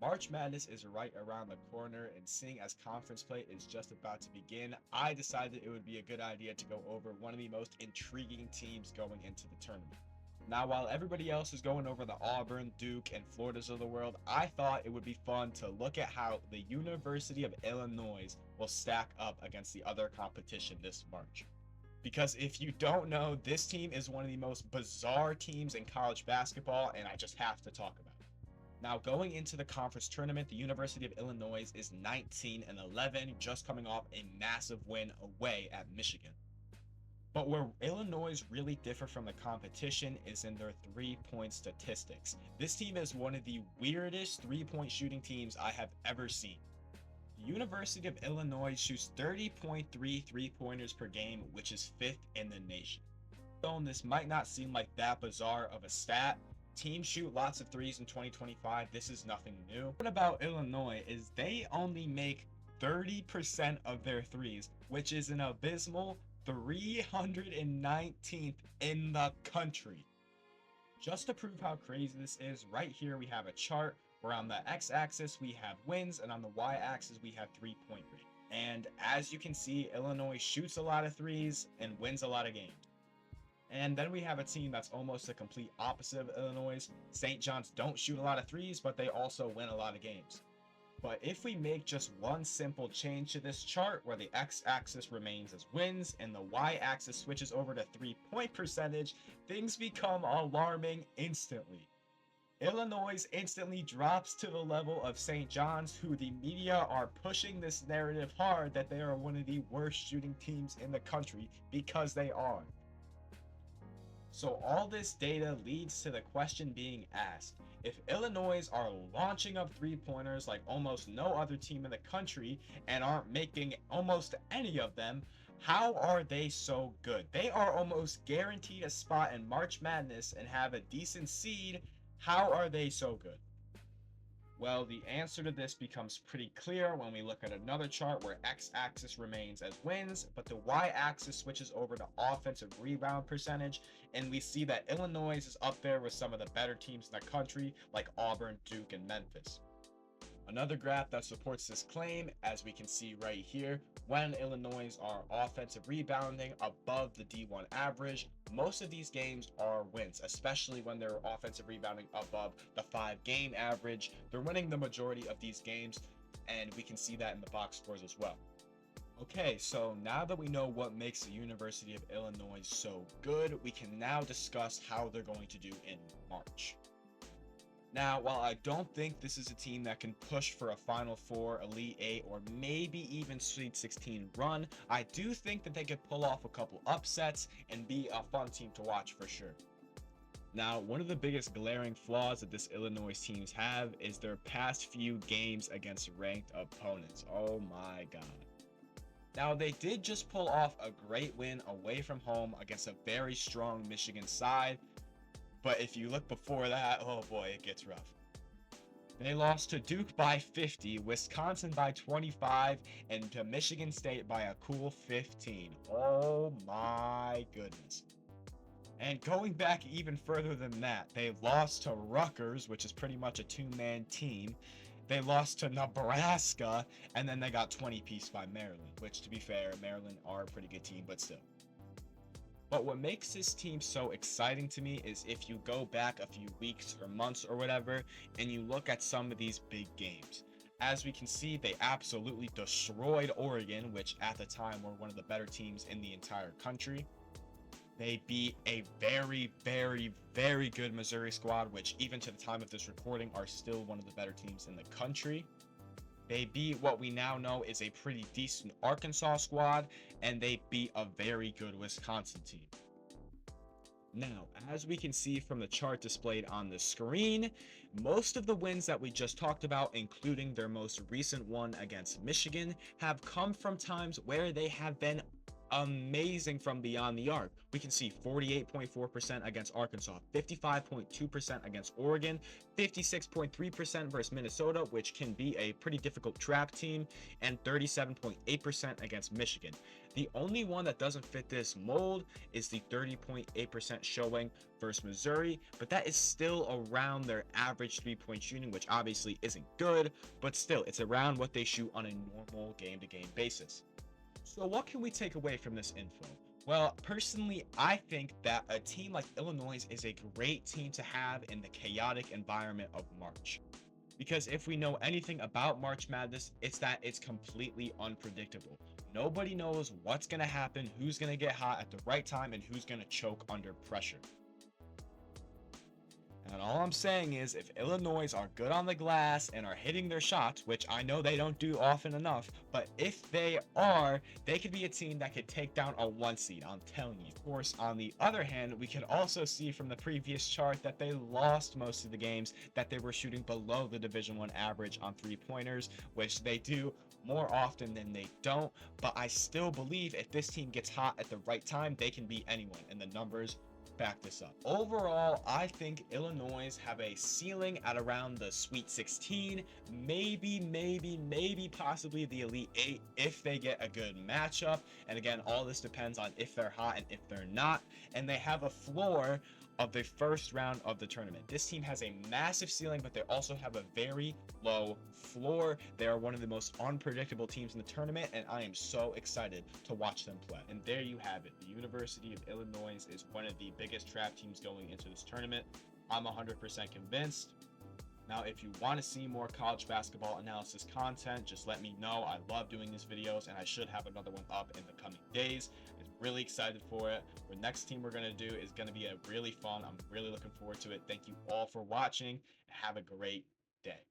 March Madness is right around the corner, and seeing as conference play is just about to begin, I decided it would be a good idea to go over one of the most intriguing teams going into the tournament. Now, while everybody else is going over the Auburn, Duke, and Floridas of the world, I thought it would be fun to look at how the University of Illinois will stack up against the other competition this March. Because if you don't know, this team is one of the most bizarre teams in college basketball, and I just have to talk about it. Now, going into the conference tournament, the University of Illinois is 19-11, just coming off a massive win away at Michigan. But where Illinois really differ from the competition is in their three-point statistics. This team is one of the weirdest three-point shooting teams I have ever seen. The University of Illinois shoots 30.3 three-pointers per game, which is fifth in the nation. Though this might not seem like that bizarre of a stat, teams shoot lots of threes in 2025. This is nothing new. What about Illinois is they only make 30% of their threes, which is an abysmal 319th in the country. Just to prove how crazy this is, right here we have a chart where on the x-axis we have wins and on the y-axis we have three-point rate. And as you can see, Illinois shoots a lot of threes and wins a lot of games. And then we have a team that's almost the complete opposite of Illinois. St. John's don't shoot a lot of threes, but they also win a lot of games. But if we make just one simple change to this chart where the x-axis remains as wins and the y-axis switches over to three-point percentage, things become alarming instantly. Illinois instantly drops to the level of St. John's, who the media are pushing this narrative hard that they are one of the worst shooting teams in the country, because they are. So all this data leads to the question being asked: if Illinois are launching up three-pointers like almost no other team in the country and aren't making almost any of them, how are they so good? They are almost guaranteed a spot in March Madness and have a decent seed. How are they so good? Well, the answer to this becomes pretty clear when we look at another chart where x-axis remains as wins, but the y-axis switches over to offensive rebound percentage, and we see that Illinois is up there with some of the better teams in the country like Auburn, Duke, and Memphis. Another graph that supports this claim, as we can see right here, when Illinois are offensive rebounding above the D1 average, most of these games are wins, especially when they're offensive rebounding above the 5-game average. They're winning the majority of these games, and we can see that in the box scores as well. Okay, so now that we know what makes the University of Illinois so good, we can now discuss how they're going to do in March. Now, while I don't think this is a team that can push for a Final Four, Elite Eight, or maybe even Sweet 16 run, I do think that they could pull off a couple upsets and be a fun team to watch for sure. Now, one of the biggest glaring flaws that this Illinois teams have is their past few games against ranked opponents. Oh my god. Now, they did just pull off a great win away from home against a very strong Michigan side, but if you look before that, oh boy, it gets rough. They lost to Duke by 50, Wisconsin by 25, and to Michigan State by a cool 15. Oh my goodness. And going back even further than that, they lost to Rutgers, which is pretty much a two-man team. They lost to Nebraska, and then they got 20-piece by Maryland, which, to be fair, Maryland are a pretty good team, but still. But what makes this team so exciting to me is if you go back a few weeks or months or whatever, and you look at some of these big games. As we can see, they absolutely destroyed Oregon, which at the time were one of the better teams in the entire country. They beat a very, very, very good Missouri squad, which even to the time of this recording are still one of the better teams in the country. They beat what we now know is a pretty decent Arkansas squad, and they beat a very good Wisconsin team. Now, as we can see from the chart displayed on the screen, most of the wins that we just talked about, including their most recent one against Michigan, have come from times where they have been amazing from beyond the arc. We can see 48.4% against Arkansas, 55.2% against Oregon, 56.3% versus Minnesota, which can be a pretty difficult trap team, and 37.8% against Michigan. The only one that doesn't fit this mold is the 30.8% showing versus Missouri, but that is still around their average 3-point shooting, which obviously isn't good, but still, it's around what they shoot on a normal game-to-game basis. So what can we take away from this info? Well, personally, I think that a team like Illinois is a great team to have in the chaotic environment of March. Because if we know anything about March Madness, it's that it's completely unpredictable. Nobody knows what's going to happen, who's going to get hot at the right time, and who's going to choke under pressure. And all I'm saying is, if Illinois are good on the glass and are hitting their shots, which I know they don't do often enough, but if they are, they could be a team that could take down a 1 seed, I'm telling you. Of course, on the other hand, we could also see from the previous chart that they lost most of the games, that they were shooting below the Division I average on 3-pointers, which they do more often than they don't. But I still believe if this team gets hot at the right time, they can beat anyone, and the numbers back this up. Overall, I think Illinois have a ceiling at around the Sweet 16, maybe possibly the Elite 8 if they get a good matchup. And again, all this depends on if they're hot and if they're not. And they have a floor of the first round of the tournament. This team has a massive ceiling, but they also have a very low floor. They are one of the most unpredictable teams in the tournament, and I am so excited to watch them play. And there you have it. The University of Illinois is one of the biggest trap teams going into this tournament. I'm 100% convinced. Now, if you want to see more college basketball analysis content, just let me know. I love doing these videos, and I should have another one up in the coming days. I'm really excited for it. The next team we're going to do is going to be a really fun. I'm really looking forward to it. Thank you all for watching, and have a great day.